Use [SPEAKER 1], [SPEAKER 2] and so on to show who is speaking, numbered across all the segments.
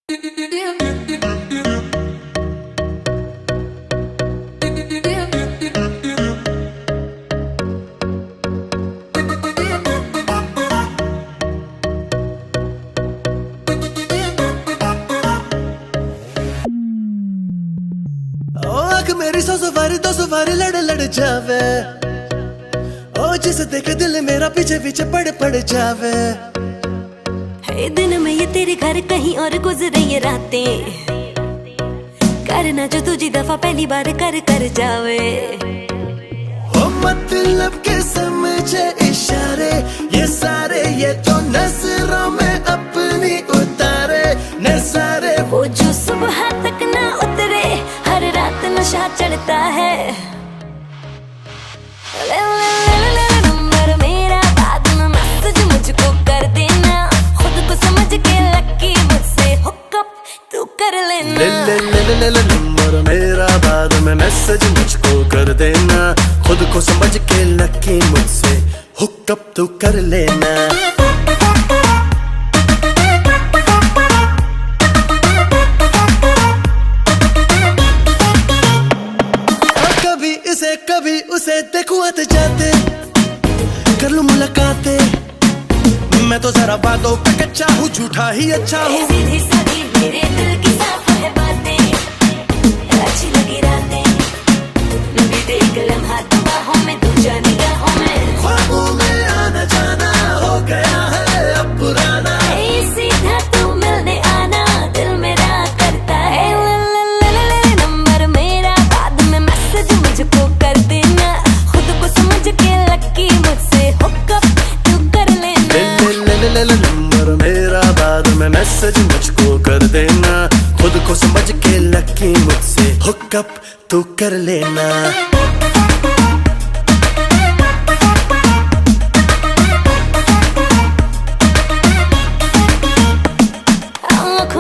[SPEAKER 1] मेरी सौ सवारी दो सवारी लड़ लड़ जावे, ओ जिसे देखे दिल मेरा पीछे पीछे पड़ जावे।
[SPEAKER 2] है दिन में ये तेरे घर कहीं और गुजरे ये रातें, करना जो तुझी दफा पहली बार कर जावे।
[SPEAKER 1] ओ मतलब के समझे इशारे ये सारे, ये तो नजरों में अपनी उतारे नजारे।
[SPEAKER 2] वो जो सुबह तक ना उतरे, हर रात नशा चढ़ता है। ले ले ले ले नंबर मेरा, बाद में मैसेज मुझको कर देना। खुद को समझ के लकी मुझसे हुकअप तू कर लेना।
[SPEAKER 1] ले ले ले ले ले नंबर मेरा, बाद में मैसेज मुझको कर देना। खुद को समझ के लकी मुझसे हुकअप तू कर लेना। कभी उसे देखूं आते जाते, कर लूं मुलाकातें। मैं तो जरा बातों का कच्चा हूँ, झूठा ही अच्छा हूँ।
[SPEAKER 2] सीधी सादी मेरे दिल की साफ है बातें, अच्छी लगी रातें। बीते एक लम्हा तो बाहों में, दूजा निगाहों में।
[SPEAKER 1] ख्वाबों में आना जाना हो गया है अब पुराना।
[SPEAKER 2] सीधा तू मिलने आना, दिल मेरा करता है। ले नंबर मेरा, बाद में मैसेज मुझको कर देना। खुद को समझ के लकी मुझसे हुकअप तू कर लेना।
[SPEAKER 1] ले नंबर मेरा, बाद में मैसेज मुझको कर देना। खुद को समझ के लकी मुझसे हुकअप तू कर लेना।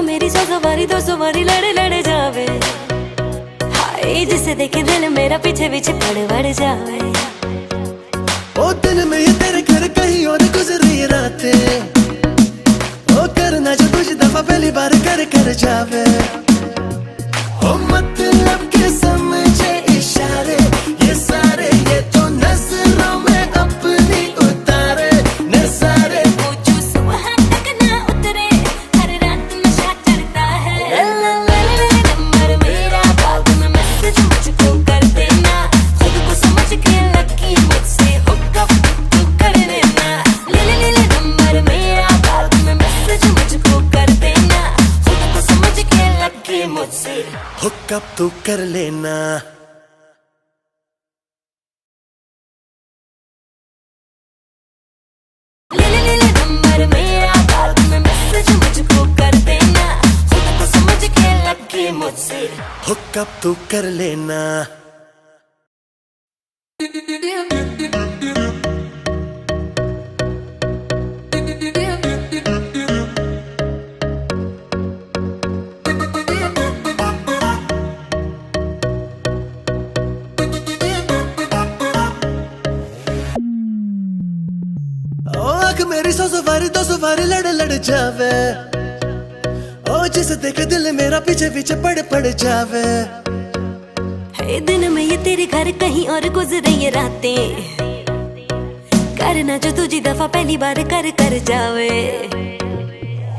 [SPEAKER 2] मेरी सौ सवारी दो सवारी लड़ लड़ जावे, हाय जिसे देखे दिल मेरा पीछे पीछे पड़ जावे।
[SPEAKER 1] ओ दिन में ये तेरे घर कहीं और गुजरी रातें, ओ करना जो कुछ दफा पहली बार कर जावे। ओ मतलब के समझे इशारे ये सारे, ये तो नजरों में अपनी उतारे नजारे।
[SPEAKER 2] वो जो सुबह तक ना उतरे, हर रात नशा चढ़ता है। नंबर मेरा, बाद में मैसेज मुझको कर देना। खुद को समझ के लकी मुझसे हुकअप तू कर लेना। ले नंबर मेरा, बाद में मैसेज मुझको कर देना। खुद को समझ के लकी मुझसे
[SPEAKER 1] हुकअप तू कर लेना।
[SPEAKER 2] ले नंबर मेरा, बाद में मैसेज मुझको कर देना। खुद को समझ के लकी मुझसे
[SPEAKER 1] हुकअप तू कर लेना। मेरी सौ सवारी दो सवारी लड़ लड़ जावे, ओ जिसे देखे दिल मेरा पीछे पीछे पड़ जावे।
[SPEAKER 2] है दिन में ये तेरे घर कहीं और गुजरे ये रातें, करना जो तुझी दफा पहली बार कर जावे।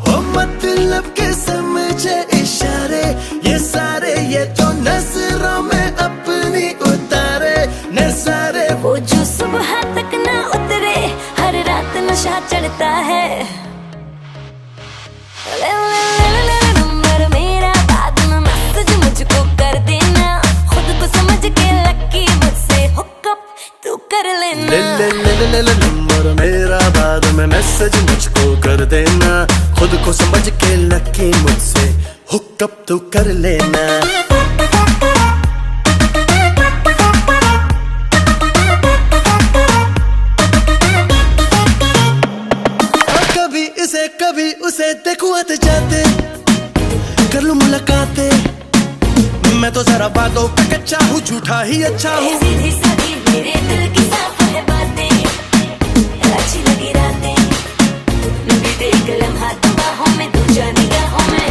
[SPEAKER 1] ओ मतलब के समझे इशारे ये सारे, ये तो नजरों में अपनी उतारे नजारे।
[SPEAKER 2] वो जो सुबह तक ना उतरे, हर रात नशा चढ़ता है। ले नंबर मेरा, बाद में मैसेज मुझको कर देना। खुद को समझ के लकी मुझसे हुकअप तू कर लेना।
[SPEAKER 1] ले नंबर मेरा, बाद में मैसेज मुझको कर देना। खुद को समझ के लकी मुझसे हुकअप तू कर लेना। कभी उसे देखूं आते जाते, कर लूं मुलाकातें। मैं तो जरा बातों का कच्चा हूँ, झूठा ही अच्छा हूँ।
[SPEAKER 2] सीधी सादी मेरे दिल की साफ है बातें, अच्छी लगी रातें। बीते एक लम्हा तो बाहों में, दूजा निगाहों में।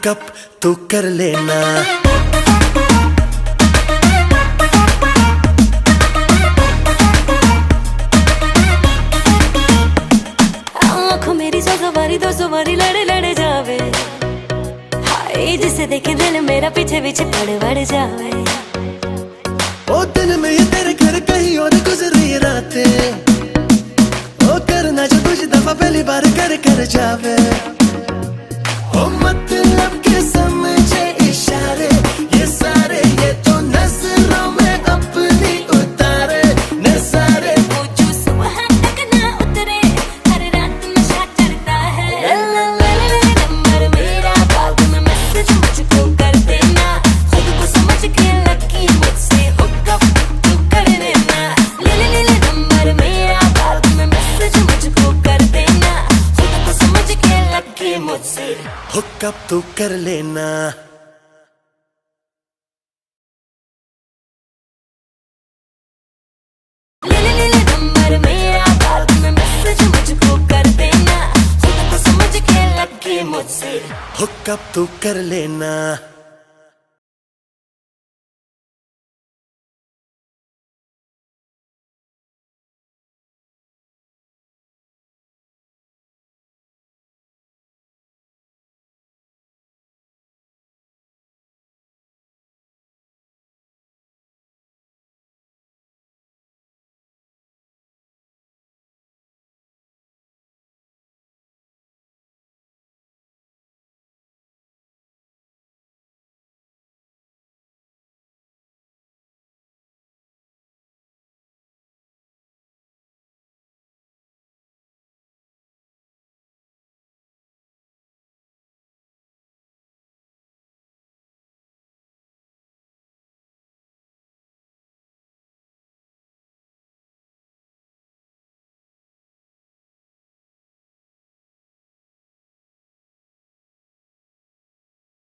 [SPEAKER 1] हुकअप तू कर लेना।
[SPEAKER 2] आंखों मेरी 100 बारी 200 बारी लड़े लड़े जावे, हाय जिसे देखे दिल मेरा पीछे पीछे पड़ जावे।
[SPEAKER 1] ओ दिन में ये तेरे घर कहीं और गुजरी रातें, ओ करना जो कुछ दफा पहली बार कर जावे। ओ मतलब के समझे इशारे ये सारे, ये तो नजरों में अपनी उतारे नजारे।
[SPEAKER 2] वो जो सुबह तक ना उतरे, हर रात नशा चढ़ता है। नंबर मेरा बाद में मैसेज मुझको कर देना, खुद को समझ के लकी मुझसे हुकअप तू कर लेना। ले नंबर मेरा बाद में मैसेज मुझको कर देना, खुद को समझ के लकी मुझसे
[SPEAKER 1] हुकअप तू कर लेना।
[SPEAKER 2] ले नंबर मेरा बाद में मैसेज मुझको कर देना, खुद को समझ के लकी मुझसे
[SPEAKER 1] हुकअप तू कर लेना।